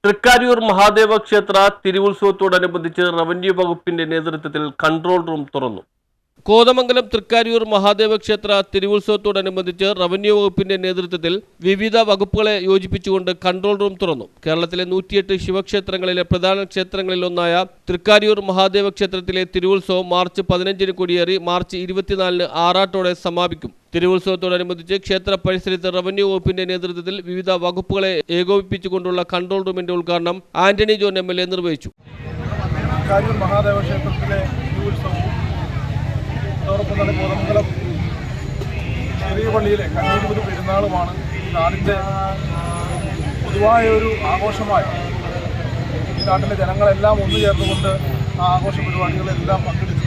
തൃക്കാരിയൂർ മഹാദേവ ക്ഷേത്ര തിരുവുത്സവത്തോടനുബന്ധിച്ച് റവന്യൂ വകുപ്പിന്റെ നേതൃത്വത്തിൽ കൺട്രോൾ റൂം തുറന്നു. കോതമംഗലം തൃക്കാരിയൂർ മഹാദേവ ക്ഷേത്ര തിരുവുത്സവത്തോടനുബന്ധിച്ച് റവന്യൂ വകുപ്പിന്റെ നേതൃത്വത്തിൽ വിവിധ വകുപ്പുകളെ യോജിപ്പിച്ചുകൊണ്ട് കൺട്രോൾ റൂം തുറന്നു. കേരളത്തിലെ 108 ശിവക്ഷേത്രങ്ങളിലെ പ്രധാന ക്ഷേത്രങ്ങളിലൊന്നായ തൃക്കാരിയൂർ മഹാദേവ ക്ഷേത്രത്തിലെ തിരുവുത്സവം മാർച്ച് 15 കൊടിയേറി മാർച്ച് 24 ആറാട്ടോടെ സമാപിക്കും. തിരുവുത്സവത്തോടനുബന്ധിച്ച് ക്ഷേത്ര പരിസരത്ത് റവന്യൂ വകുപ്പിന്റെ നേതൃത്വത്തിൽ വിവിധ വകുപ്പുകളെ ഏകോപിപ്പിച്ചുകൊണ്ടുള്ള കൺട്രോൾ റൂമിന്റെ ഉദ്ഘാടനം ആന്റണി ജോൺ MLA നിർവഹിച്ചു. മഹാദേവ ക്ഷേത്രത്തിലെ അതോടൊപ്പം തന്നെ കോതമംഗലം ചെറിയ പള്ളിയിലെ കണ്ണൂർ പെരുന്നാളുമാണ് ഈ നാടിൻ്റെ പൊതുവായ ഒരു ആഘോഷമായി ഈ നാട്ടിലെ ജനങ്ങളെല്ലാം ഒന്നു ചേർന്നുകൊണ്ട് ആ ആഘോഷ പരിപാടികളെല്ലാം പങ്കെടുത്തു.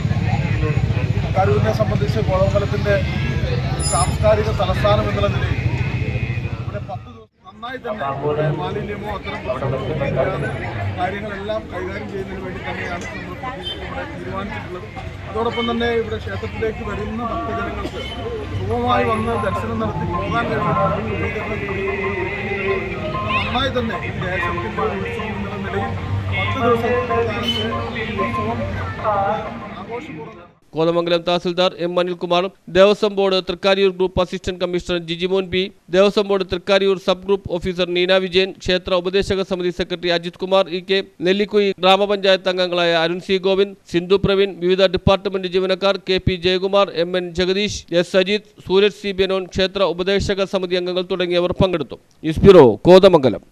കണ്ണൂരിനെ സംബന്ധിച്ച് കോതമംഗലത്തിൻ്റെ സാംസ്കാരിക തലസ്ഥാനം എന്നുള്ള നിലയിൽ ഇവിടെ 10 ദിവസം നന്നായി തന്നെ ഇവിടെ മാലിന്യമോ അത്തരം കാര്യങ്ങളെല്ലാം കൈകാര്യം ചെയ്യുന്നതിന് വേണ്ടി തന്നെയാണ് നമ്മൾ ഇവിടെ തീരുമാനിച്ചിട്ടുള്ളത്. അതോടൊപ്പം തന്നെ ഇവിടെ ക്ഷേത്രത്തിലേക്ക് വരുന്ന ഭക്തജനങ്ങൾക്ക് സുഗമമായി വന്ന് ദർശനം നടത്തി പോകാൻ നന്നായി തന്നെ ഈ ദേശത്തിൻ്റെ ഉത്സവം എന്നുള്ള നിലയിൽ 10 ദിവസം ഉത്സവം ആഘോഷപൂർവ്വം Kothamangalam tahsildar M. Anilkumar, Devaswom board Thrikkariyoor group assistant commissioner Jijimon B, Devaswom board Thrikkariyoor sub group officer Neena Vijayan, ക്ഷേത്ര ഉപദേശക സമിതി സെക്രട്ടറി അജിത് കുമാർ EK, നെല്ലിക്കുഴി ഗ്രാമപഞ്ചായത്ത് അംഗങ്ങളായ അരുൺ C. ഗോവിന്ദ്, സിന്ധു പ്രവീൺ, വിവിധ ഡിപ്പാർട്ട്മെന്റ് ജീവനക്കാർ KP Jayakumar, MN Jagdish, S. Sajith, Sooraj C. ബെനോൻ, ക്ഷേത്ര ഉപദേശക സമിതി അംഗങ്ങൾ തുടങ്ങിയവർ പങ്കെടുത്തു. News bureau, Kothamangalam.